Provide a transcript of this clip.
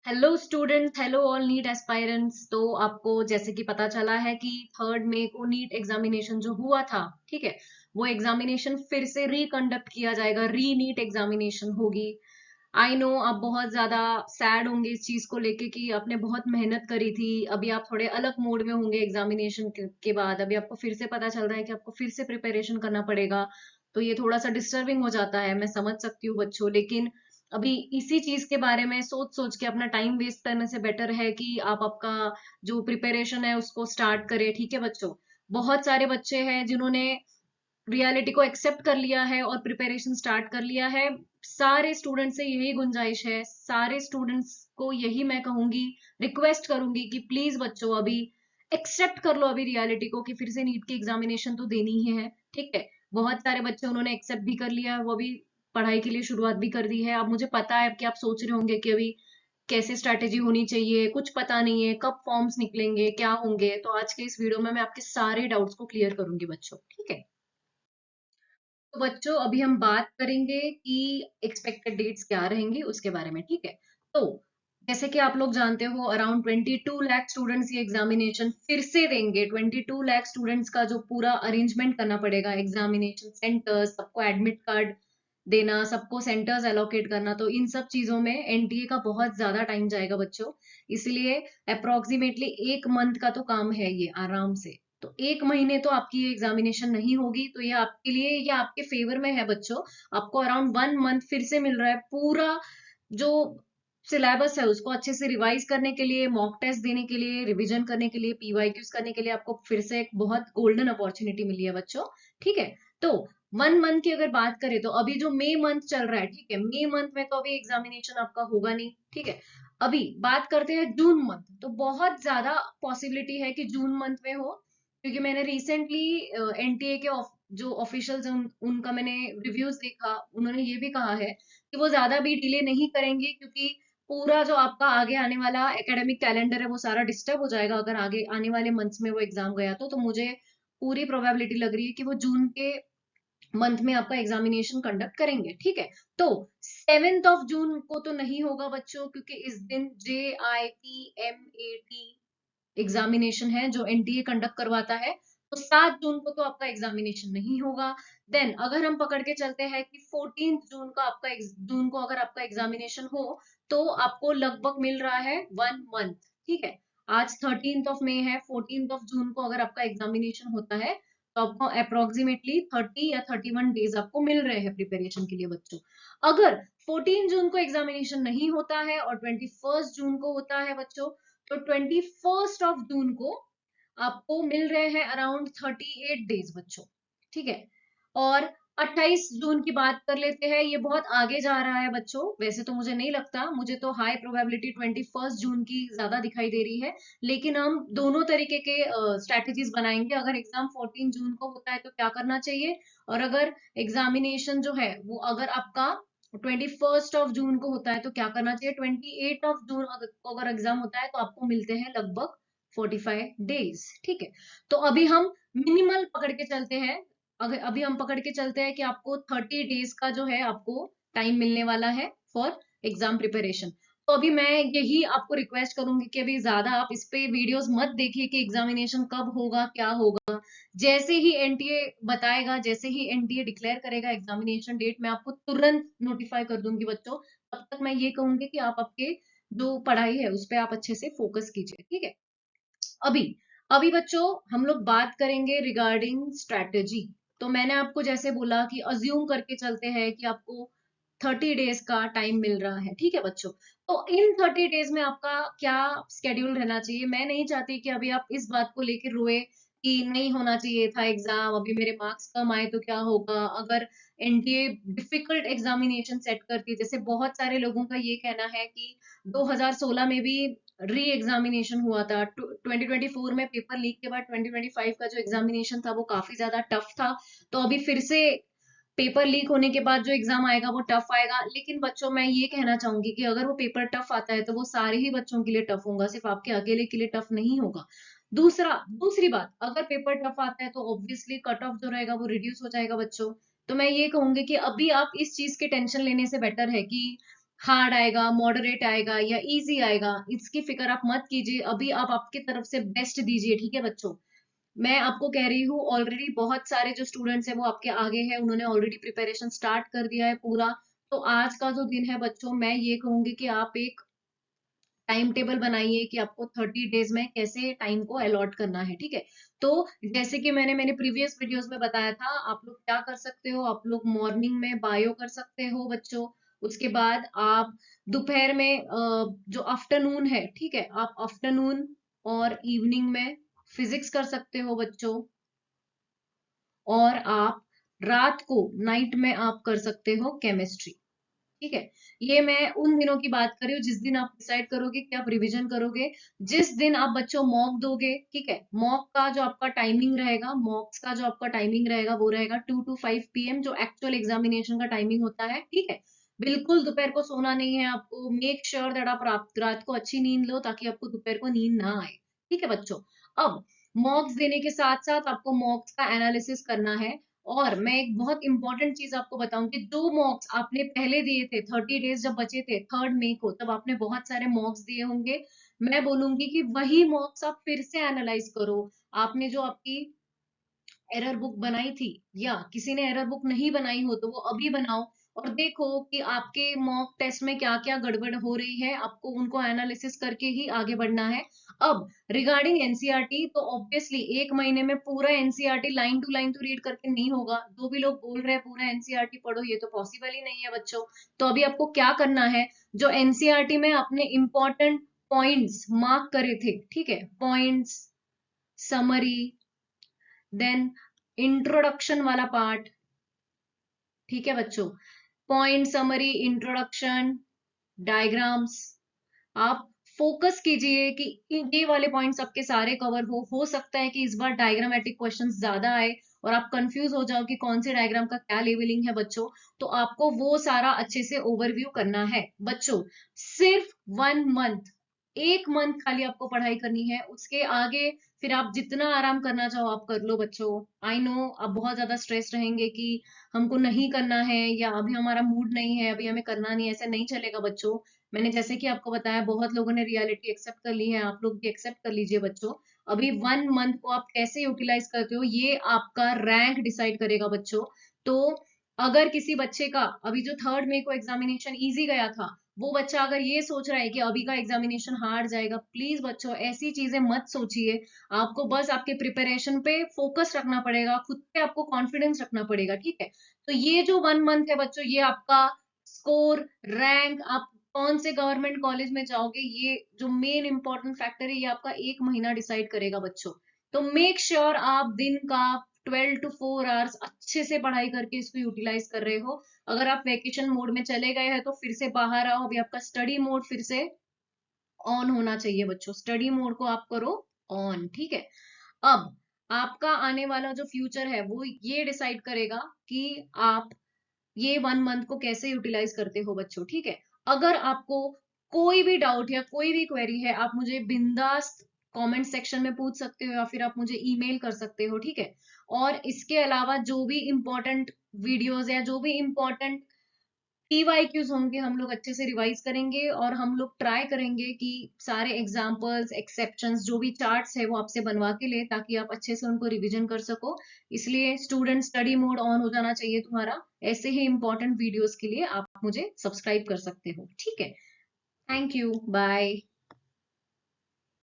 Hello students, hello all NEET aspirants. तो आपको जैसे कि पता चला है कि 3 मई को नीट एग्जामिनेशन जो हुआ था, ठीक है, वो एग्जामिनेशन फिर से रिकंडक्ट किया जाएगा, री नीट एग्जामिनेशन होगी। आई नो आप बहुत ज्यादा सैड होंगे इस चीज को लेके कि आपने बहुत मेहनत करी थी। अभी आप थोड़े अलग मूड में होंगे एग्जामिनेशन के बाद। अभी आपको फिर से पता चल रहा है कि आपको फिर से प्रिपरेशन करना पड़ेगा। तो ये थोड़ा सा डिस्टर्बिंग हो जाता है, मैं समझ सकती हूँ बच्चों। लेकिन अभी इसी चीज के बारे में सोच सोच के अपना टाइम वेस्ट करने से बेटर है कि आप आपका जो प्रिपरेशन है उसको स्टार्ट करें। ठीक है बच्चों, बहुत सारे बच्चे हैं जिन्होंने रियलिटी को एक्सेप्ट कर लिया है और प्रिपरेशन स्टार्ट कर लिया है। सारे स्टूडेंट्स से यही गुंजाइश है, सारे स्टूडेंट्स को यही मैं कहूंगी, रिक्वेस्ट करूंगी कि प्लीज बच्चों अभी एक्सेप्ट कर लो अभी रियलिटी को कि फिर से नीट की एग्जामिनेशन तो देनी ही है। ठीक है, बहुत सारे बच्चे उन्होंने एक्सेप्ट भी कर लिया है, वो भी पढ़ाई के लिए शुरुआत भी कर दी है। अब मुझे पता है कि आप सोच रहे होंगे कि अभी कैसे स्ट्रैटेजी होनी चाहिए, कुछ पता नहीं है कब फॉर्म्स निकलेंगे, क्या होंगे। तो आज के इस वीडियो में मैं आपके सारे डाउट्स को क्लियर करूंगी बच्चों। ठीक है, तो बच्चों अभी हम बात करेंगे कि एक्सपेक्टेड डेट्स क्या रहेंगी उसके बारे में। ठीक है, तो जैसे कि आप लोग जानते हो अराउंड 22 लाख स्टूडेंट्स ये एग्जामिनेशन फिर से देंगे। 22 लाख स्टूडेंट्स का जो पूरा अरेंजमेंट करना पड़ेगा, एग्जामिनेशन सेंटर्स, सबको एडमिट कार्ड देना, सबको सेंटर्स एलोकेट करना, तो इन सब चीजों में एनटीए का बहुत ज्यादा टाइम जाएगा बच्चों। इसलिए अप्रोक्सीमेटली 1 मंथ का तो काम है ये आराम से। तो 1 महीने तो आपकी ये एग्जामिनेशन नहीं होगी, तो ये आपके लिए या आपके फेवर में है बच्चों। आपको अराउंड 1 मंथ फिर से मिल रहा है पूरा जो सिलेबस है उसको अच्छे से रिवाइज करने के लिए, मॉक टेस्ट देने के लिए, रिवीजन करने के लिए, पीवाईक्यूज करने के लिए आपको फिर से एक बहुत गोल्डन अपॉर्चुनिटी मिली है बच्चों। ठीक है, तो 1 मंथ की अगर बात करें तो अभी जो मई मंथ चल रहा है, ठीक है, मई मंथ में तो अभी एग्जामिनेशन आपका होगा नहीं। ठीक है, अभी बात करते हैं जून मंथ। तो बहुत ज्यादा पॉसिबिलिटी है कि जून मंथ में हो, क्योंकि मैंने रिसेंटली एनटीए के जो ऑफिशियल्स उनका मैंने रिव्यूज देखा, उन्होंने ये भी कहा है कि वो ज्यादा भी डिले नहीं करेंगे, क्योंकि पूरा जो आपका आगे आने वाला एकेडमिक कैलेंडर है वो सारा डिस्टर्ब हो जाएगा अगर आगे आने वाले मंथ्स में वो एग्जाम गया। तो मुझे पूरी प्रोबेबिलिटी लग रही है कि वो जून के मंथ में आपका एग्जामिनेशन कंडक्ट करेंगे। ठीक है, तो 7 जून को तो नहीं होगा बच्चों, क्योंकि इस दिन JIPMAT एग्जामिनेशन है जो एनटीए कंडक्ट करवाता है। तो 7 जून को तो आपका एग्जामिनेशन नहीं होगा। देन अगर हम पकड़ के चलते हैं कि 14 जून का आपका जून को अगर आपका एग्जामिनेशन हो, तो आपको लगभग मिल रहा है 1 मंथ। ठीक है, आज 13 मई है, 14 जून को अगर आपका एग्जामिनेशन होता है तो आपको अप्रोक्सीमेटली 30 या 31 डेज आपको मिल रहे हैं प्रिपरेशन के लिए बच्चों। अगर 14 जून को एग्जामिनेशन नहीं होता है और 21 जून को होता है बच्चों, तो 21 जून को आपको मिल रहे हैं अराउंड 38 डेज बच्चों। ठीक है, और 28 जून की बात कर लेते हैं। ये बहुत आगे जा रहा है बच्चों, वैसे तो मुझे नहीं लगता, मुझे तो हाई प्रोबेबिलिटी 21 जून की ज्यादा दिखाई दे रही है। लेकिन हम दोनों तरीके के स्ट्रेटेजीज बनाएंगे। अगर एग्जाम 14 जून को होता है तो क्या करना चाहिए, और अगर एग्जामिनेशन जो है वो अगर आपका 21 जून को होता है तो क्या करना चाहिए। 28 जून अगर एग्जाम होता है तो आपको मिलते हैं लगभग 45 डेज। ठीक है, तो अभी हम मिनिमल पकड़ के चलते हैं। अगर अभी हम पकड़ के चलते हैं कि आपको 30 डेज का जो है आपको टाइम मिलने वाला है फॉर एग्जाम प्रिपरेशन। तो अभी मैं यही आपको रिक्वेस्ट करूंगी कि अभी ज्यादा आप इस पे वीडियोस मत देखिए कि एग्जामिनेशन कब होगा क्या होगा। जैसे ही एनटीए बताएगा, जैसे ही एनटीए डिक्लेयर करेगा एग्जामिनेशन डेट, मैं आपको तुरंत नोटिफाई कर दूंगी बच्चों। तब तक मैं ये कहूंगी कि आप आपके जो पढ़ाई है उस पर आप अच्छे से फोकस कीजिए। ठीक है, अभी अभी बच्चों हम लोग बात करेंगे रिगार्डिंग स्ट्रैटेजी। तो मैंने आपको जैसे बोला कि अज्यूम करके चलते हैं कि आपको 30 डेज का टाइम मिल रहा है। ठीक है बच्चों, तो इन 30 डेज में आपका क्या स्केड्यूल रहना चाहिए। मैं नहीं चाहती कि अभी आप इस बात को लेकर रोए कि नहीं होना चाहिए था एग्जाम, अभी मेरे मार्क्स कम आए तो क्या होगा। अगर एनटीए डिफिकल्ट एग्जामिनेशन सेट करती है, जैसे बहुत सारे लोगों का ये कहना है कि 2016 में भी री एग्जामिनेशन हुआ था, 2024 में पेपर लीक के बाद 2025 का जो एग्जामिनेशन था वो काफी ज्यादा टफ था। तो अभी फिर से पेपर लीक होने के बाद जो एग्जाम आएगा वो टफ आएगा। लेकिन बच्चों मैं ये कहना चाहूंगी कि अगर वो पेपर टफ आता है तो वो सारे ही बच्चों के लिए टफ होगा, सिर्फ आपके अकेले के लिए टफ नहीं होगा। दूसरी बात, अगर पेपर टफ आता है तो ऑब्वियसली कट ऑफ जो रहेगा वो रिड्यूस हो जाएगा बच्चों। तो मैं ये कहूंगी कि अभी आप इस चीज के टेंशन लेने से बेटर है कि हार्ड आएगा, मॉडरेट आएगा या इजी आएगा, इसकी फिक्र आप मत कीजिए। अभी आप आपकी तरफ से बेस्ट दीजिए, ठीक है बच्चों। मैं आपको कह रही हूँ, ऑलरेडी बहुत सारे जो स्टूडेंट्स हैं वो आपके आगे हैं, उन्होंने ऑलरेडी प्रिपरेशन स्टार्ट कर दिया है पूरा। तो आज का जो दिन है बच्चों, मैं ये कहूंगी कि आप एक टाइम टेबल बनाइए कि आपको 30 डेज में कैसे टाइम को अलॉट करना है, ठीक है। तो जैसे कि मैंने मैंने प्रीवियस वीडियोस में बताया था, आप लोग क्या कर सकते हो, आप लोग मॉर्निंग में बायो कर सकते हो बच्चों। उसके बाद आप दोपहर में जो आफ्टरनून है, ठीक है, आप आफ्टरनून और इवनिंग में फिजिक्स कर सकते हो बच्चों। और आप रात को नाइट में आप कर सकते हो केमिस्ट्री, ठीक है। ये मैं उन दिनों की बात कर रही हूँ जिस दिन आप डिसाइड करोगे कि आप रिवीजन करोगे। जिस दिन आप बच्चों मॉक दोगे, ठीक है, मॉक का जो आपका टाइमिंग रहेगा, मॉक्स का जो आपका टाइमिंग रहेगा वो रहेगा 2 to 5 PM, जो एक्चुअल एग्जामिनेशन का टाइमिंग होता है, ठीक है। बिल्कुल दोपहर को सोना नहीं है आपको। मेक श्योर दैट आप रात को अच्छी नींद लो ताकि आपको दोपहर को नींद ना आए, ठीक है बच्चों। अब मॉक्स देने के साथ साथ आपको मॉक्स का एनालिसिस करना है। और मैं एक बहुत इंपॉर्टेंट चीज आपको बताऊं कि जो मॉक्स आपने पहले दिए थे, 30 डेज जब बचे थे 3rd मई को, तब आपने बहुत सारे मॉक्स दिए होंगे। मैं बोलूंगी कि वही मॉक्स आप फिर से एनालाइज करो। आपने जो आपकी एरर बुक बनाई थी, या किसी ने एरर बुक नहीं बनाई हो तो वो अभी बनाओ, और देखो कि आपके मॉक टेस्ट में क्या क्या गड़बड़ हो रही है। आपको उनको एनालिसिस करके ही आगे बढ़ना है। अब रिगार्डिंग एनसीईआरटी, तो ऑब्वियसली 1 महीने में पूरा एनसीईआरटी लाइन टू लाइन तो रीड करके नहीं होगा। जो भी लोग बोल रहे हैं पूरा एनसीईआरटी पढ़ो, ये तो पॉसिबल ही नहीं है बच्चों। तो अभी आपको क्या करना है, जो एनसीईआरटी में आपने इंपॉर्टेंट पॉइंट्स मार्क करे थे, ठीक है, पॉइंट्स, समरी, देन इंट्रोडक्शन वाला पार्ट, ठीक है बच्चों, पॉइंट समरी, इंट्रोडक्शन, डायग्राम्स, आप फोकस कीजिए कि ये वाले पॉइंट्स आपके सारे कवर हो सकता है कि इस बार डायग्रामेटिक क्वेश्चंस ज्यादा आए और आप कंफ्यूज हो जाओ कि कौन से डायग्राम का क्या लेवलिंग है बच्चों। तो आपको वो सारा अच्छे से ओवरव्यू करना है बच्चों। सिर्फ 1 मंथ, 1 मंथ खाली आपको पढ़ाई करनी है। उसके आगे फिर आप जितना आराम करना चाहो आप कर लो बच्चों। आई नो आप बहुत ज्यादा स्ट्रेस रहेंगे कि हमको नहीं करना है, या अभी हमारा मूड नहीं है, अभी हमें करना नहीं है, ऐसा नहीं चलेगा बच्चों। मैंने जैसे कि आपको बताया, बहुत लोगों ने रियलिटी एक्सेप्ट कर ली है, आप लोग भी एक्सेप्ट कर लीजिए बच्चों। अभी 1 मंथ को आप कैसे यूटिलाइज करते हो ये आपका रैंक डिसाइड करेगा बच्चों। तो अगर किसी बच्चे का अभी जो 3rd मई को एग्जामिनेशन इजी गया था, वो बच्चा अगर ये सोच रहा है कि अभी का एग्जामिनेशन हार्ड जाएगा, प्लीज बच्चों ऐसी चीजें मत सोचिए। आपको बस आपके प्रिपरेशन पे फोकस रखना पड़ेगा, खुद पे आपको कॉन्फिडेंस रखना पड़ेगा, ठीक है। तो ये जो 1 मंथ है बच्चों, ये आपका स्कोर, रैंक, आप कौन से गवर्नमेंट कॉलेज में जाओगे, ये जो मेन इंपॉर्टेंट फैक्टर है, ये आपका 1 महीना डिसाइड करेगा बच्चों। तो मेक श्योर आप दिन का 12 to 4 आवर्स अच्छे से पढ़ाई करके इसको यूटिलाइज कर रहे हो। अगर आप वेकेशन मोड में चले गए हैं तो फिर से बाहर आओ। अभी आपका स्टडी मोड फिर से ऑन होना चाहिए बच्चों। स्टडी मोड को आप करो ऑन, ठीक है। अब आपका आने वाला जो फ्यूचर है वो ये डिसाइड करेगा कि आप ये 1 मंथ को कैसे यूटिलाइज करते हो बच्चों, ठीक है। अगर आपको कोई भी डाउट या कोई भी क्वेरी है, आप मुझे बिंदास कमेंट सेक्शन में पूछ सकते हो, या फिर आप मुझे ईमेल कर सकते हो, ठीक है। और इसके अलावा जो भी इंपॉर्टेंट वीडियोस या जो भी इंपॉर्टेंट पीवाईक्यूज होंगे, हम लोग अच्छे से रिवाइज करेंगे, और हम लोग ट्राई करेंगे कि सारे एग्जाम्पल्स, एक्सेप्शंस, जो भी चार्ट्स है वो आपसे बनवा के ले, ताकि आप अच्छे से उनको रिवीजन कर सको। इसलिए स्टूडेंट स्टडी मोड ऑन हो जाना चाहिए तुम्हारा। ऐसे ही इंपॉर्टेंट वीडियोस के लिए आप मुझे सब्सक्राइब कर सकते हो, ठीक है। Thank you, bye.